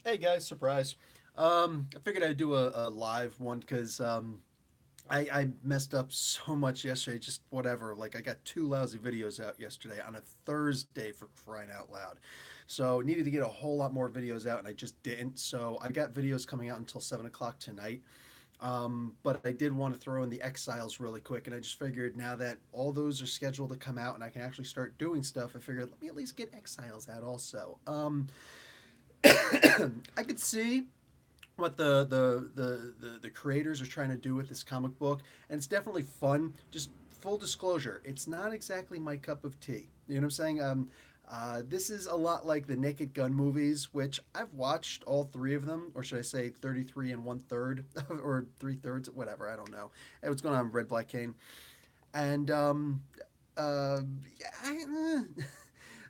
Hey guys, surprise. I figured I'd do a live one because I messed up so much yesterday. Just whatever. Like I got two lousy videos out yesterday on a Thursday for crying out loud. So needed to get a whole lot more videos out, and I just didn't. So I've got videos coming out until 7 o'clock tonight. But I did want to throw in the Exiles really quick, and I just figured now that all those are scheduled to come out and I can actually start doing stuff, I figured let me at least get Exiles out also. I could see what the creators are trying to do with this comic book, and it's definitely fun. Just full disclosure, it's not exactly my cup of tea. You know what I'm saying? This is a lot like the Naked Gun movies, which I've watched all three of them, or should I say 33 and one third, or three thirds, whatever. I don't know. And what's going on, Red Black Cane? And yeah,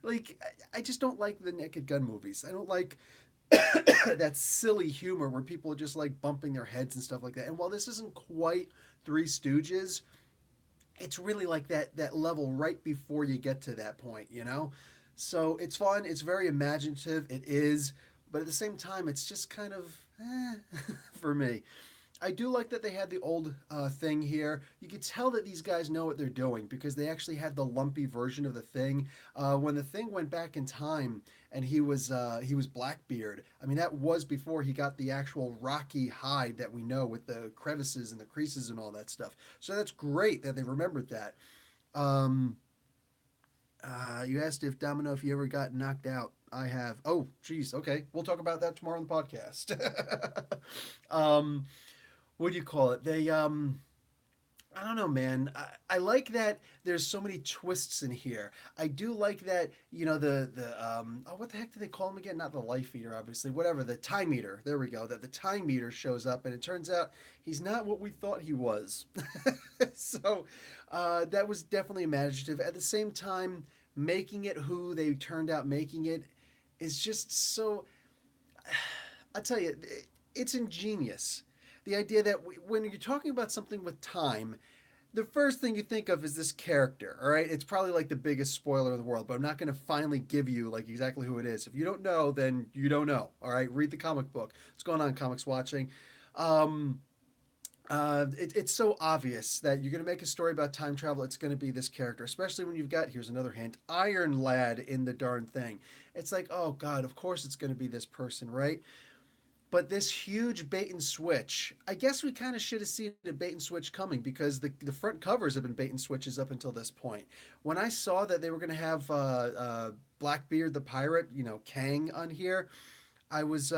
like I just don't like the Naked Gun movies. I don't like that silly humor where people are just like bumping their heads and stuff like that. And while this isn't quite Three Stooges, it's really like that level right before you get to that point, you know? So it's fun, it's very imaginative, it is, but at the same time it's just kind of for me. I do like that they had the old thing here. You could tell that these guys know what they're doing because they actually had the lumpy version of the thing. When the thing went back in time and he was Blackbeard. I mean, that was before he got the actual rocky hide that we know with the crevices and the creases and all that stuff. So that's great that they remembered that. Um, you asked if Domino if you ever got knocked out. I have. Oh, geez. Okay, we'll talk about that tomorrow on the podcast. um, what do you call it? I don't know, man. I like that there's so many twists in here. I do like that, the oh, what the heck do they call him again? Not the life eater, obviously. Whatever, the time eater. There we go. That the time eater shows up and it turns out he's not what we thought he was. So, that was definitely imaginative. At the same time, making it who they turned out making it is just so I tell you, it's ingenious. The idea that when you're talking about something with time, the first thing you think of is this character. All right, it's probably like the biggest spoiler in the world, but I'm not going to finally give you like exactly who it is. If you don't know, then you don't know. All right, read the comic book. What's going on, comics watching? Um, it's so obvious that you're going to make a story about time travel. It's going to be this character, especially when you've got, here's another hint, Iron Lad in the darn thing. It's like, oh God, of course it's going to be this person, right? But this huge bait and switch, I guess we kind of should have seen a bait and switch coming because the front covers have been bait and switches up until this point. When I saw that they were going to have Blackbeard the pirate, Kang on here, I was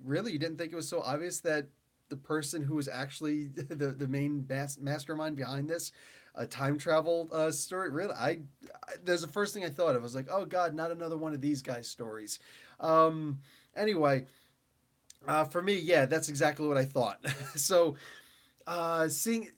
really, you didn't think it was so obvious that the person who was actually the main mastermind behind this time travel story. Really, there's the first thing I thought of. I was like, oh God, not another one of these guys' stories. Um, anyway, for me, yeah, that's exactly what I thought. So, seeing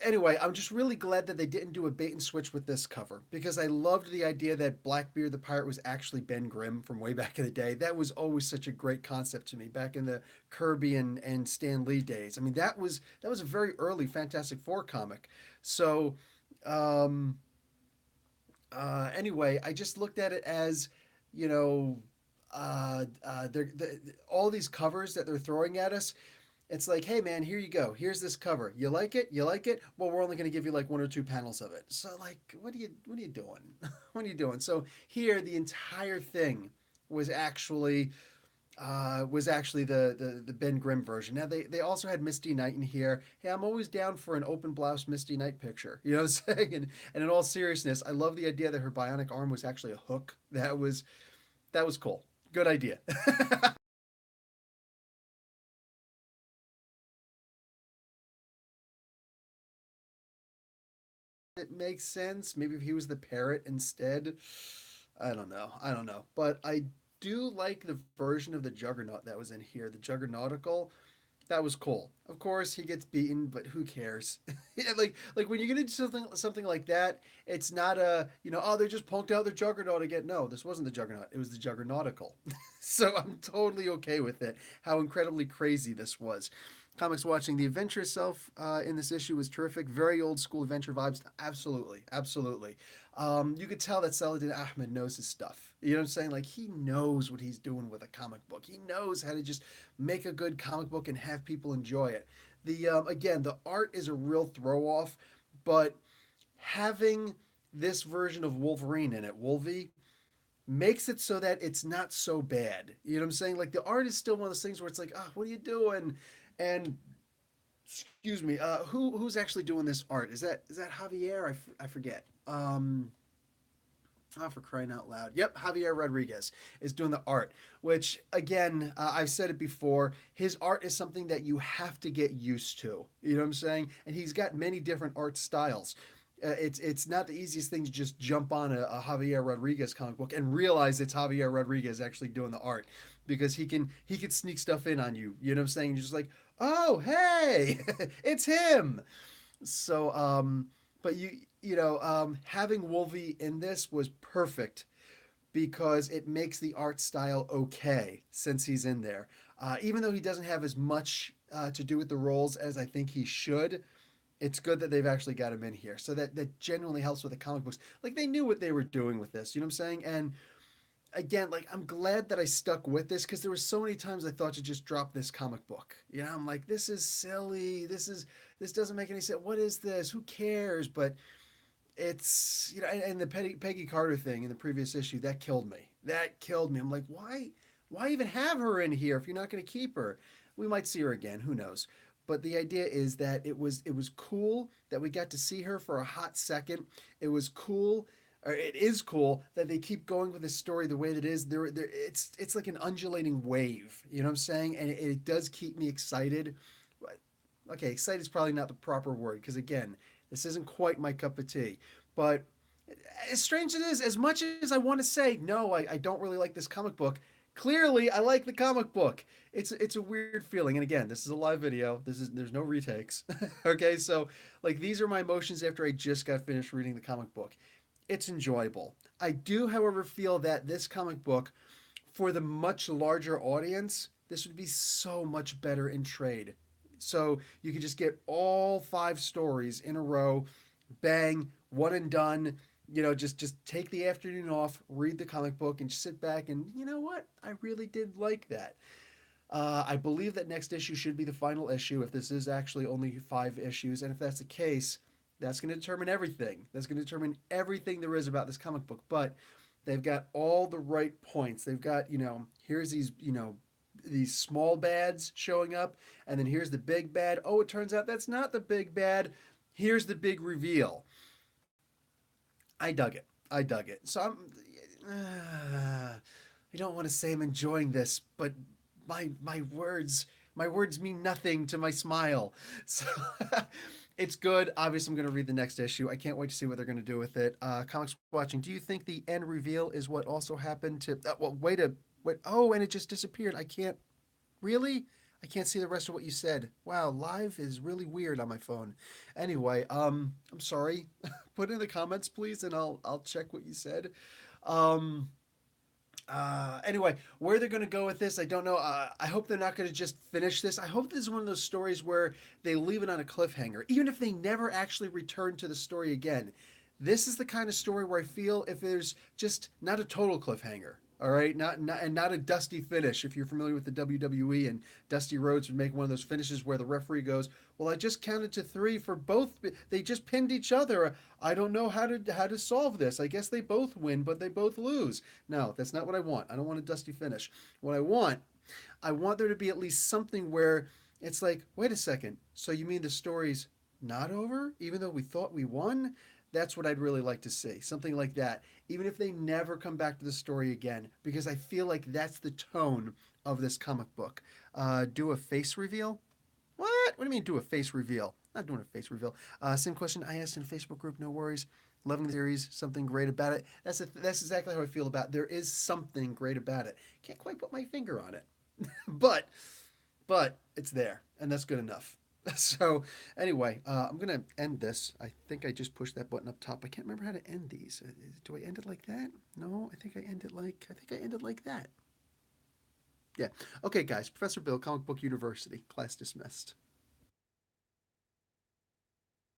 anyway, I'm just really glad that they didn't do a bait and switch with this cover because I loved the idea that Blackbeard the pirate was actually Ben Grimm from way back in the day. That was always such a great concept to me back in the Kirby and Stan Lee days. I mean, that was a very early Fantastic Four comic. So, um, anyway, I just looked at it as, you know, all these covers that they're throwing at us, it's like, hey man, here you go. Here's this cover. You like it? You like it? Well, we're only going to give you like one or two panels of it. So like, what are you doing? What are you doing? So here, the entire thing was actually the Ben Grimm version. Now they also had Misty Knight in here. Hey, I'm always down for an open blouse Misty Knight picture. You know what I'm saying? And in all seriousness, I love the idea that her bionic arm was actually a hook. That was cool. Good idea. It makes sense. Maybe if he was the parrot instead. I don't know. I don't know. But I do like the version of the Juggernaut that was in here. The Juggernautical. That was cool. Of course, he gets beaten, but who cares? Yeah, like when you get into something like that, it's not a oh they just punked out the Juggernaut again. No, this wasn't the Juggernaut. It was the Juggernautical. So I'm totally okay with it. How incredibly crazy this was. Comics watching the adventure itself in this issue was terrific. Very old school adventure vibes. Absolutely, absolutely. You could tell that Saladin Ahmed knows his stuff. You know what I'm saying? Like he knows what he's doing with a comic book. He knows how to just make a good comic book and have people enjoy it. The again, the art is a real throw off, but having this version of Wolverine in it, Wolvie, makes it so that it's not so bad. You know what I'm saying? Like the art is still one of those things where it's like, ah, oh, what are you doing? And excuse me, who's actually doing this art? Is that Javier? I forget. Oh, for crying out loud. Yep, Javier Rodriguez is doing the art, which, again, I've said it before. His art is something that you have to get used to. You know what I'm saying? And he's got many different art styles. It's not the easiest thing to just jump on a Javier Rodriguez comic book and realize it's Javier Rodriguez actually doing the art because he can sneak stuff in on you. You know what I'm saying? You're just like, oh hey, it's him. So, but having Wolvie in this was perfect because it makes the art style okay since he's in there. Even though he doesn't have as much to do with the roles as I think he should, it's good that they've actually got him in here. So that genuinely helps with the comic books. Like they knew what they were doing with this. You know what I'm saying? And again, like I'm glad that I stuck with this because there were so many times I thought to just drop this comic book. You know, I'm like, this is silly. This doesn't make any sense. What is this? Who cares? But it's and the Peggy Carter thing in the previous issue that killed me. That killed me. I'm like, why even have her in here if you're not going to keep her? We might see her again. Who knows? But the idea is that it was cool that we got to see her for a hot second. It was cool, or it is cool that they keep going with this story the way that it is. It's like an undulating wave. You know what I'm saying? And it does keep me excited. Okay, excited is probably not the proper word because again, this isn't quite my cup of tea. But as strange as it is, as much as I want to say no, I don't really like this comic book. Clearly, I like the comic book. It's a weird feeling. And again, this is a live video. There's no retakes. Okay, so like these are my emotions after I just got finished reading the comic book. It's enjoyable. I do, however, feel that this comic book, for the much larger audience, this would be so much better in trade. So you could just get all 5 stories in a row, bang, one and done. Just take the afternoon off, read the comic book, and just sit back. And you know what? I really did like that. I believe that next issue should be the final issue if this is actually only 5 issues. And if that's the case, that's going to determine everything. That's going to determine everything there is about this comic book. But they've got all the right points. They've got, here's these small bads showing up, and then here's the big bad. Oh, it turns out that's not the big bad. Here's the big reveal. I dug it. I dug it. So I don't want to say I'm enjoying this, but my words mean nothing to my smile. So it's good. Obviously, I'm going to read the next issue. I can't wait to see what they're going to do with it. Comics watching. Do you think the end reveal is what also happened to? Well, wait. Oh, and it just disappeared. I can't really. I can't see the rest of what you said. Wow, live is really weird on my phone. Anyway, I'm sorry. Put in the comments, please, and I'll check what you said. Um, anyway, where they're going to go with this, I don't know. I hope they're not going to just finish this. I hope this is one of those stories where they leave it on a cliffhanger, even if they never actually return to the story again. This is the kind of story where I feel if there's just not a total cliffhanger, all right, not a dusty finish. If you're familiar with the WWE and Dusty Rhodes would make one of those finishes where the referee goes, "Well, I just counted to 3 for both. They just pinned each other. I don't know how to solve this. I guess they both win, but they both lose." No, that's not what I want. I don't want a dusty finish. What I want there to be at least something where it's like, wait a second. So you mean the story's not over, even though we thought we won? That's what I'd really like to see. Something like that. Even if they never come back to the story again, because I feel like that's the tone of this comic book. Do a face reveal? What? What do you mean do a face reveal? Not doing a face reveal. Same question I asked in a Facebook group. No worries. Loving the series. Something great about it. That's exactly how I feel about it. There is something great about it. Can't quite put my finger on it, but it's there, and that's good enough. So anyway, I'm gonna end this. I think I just pushed that button up top. I can't remember how to end these. Do I end it like that? No, I think I end it like that. Yeah. Okay, guys. Professor Bill, Comic Book University. Class dismissed.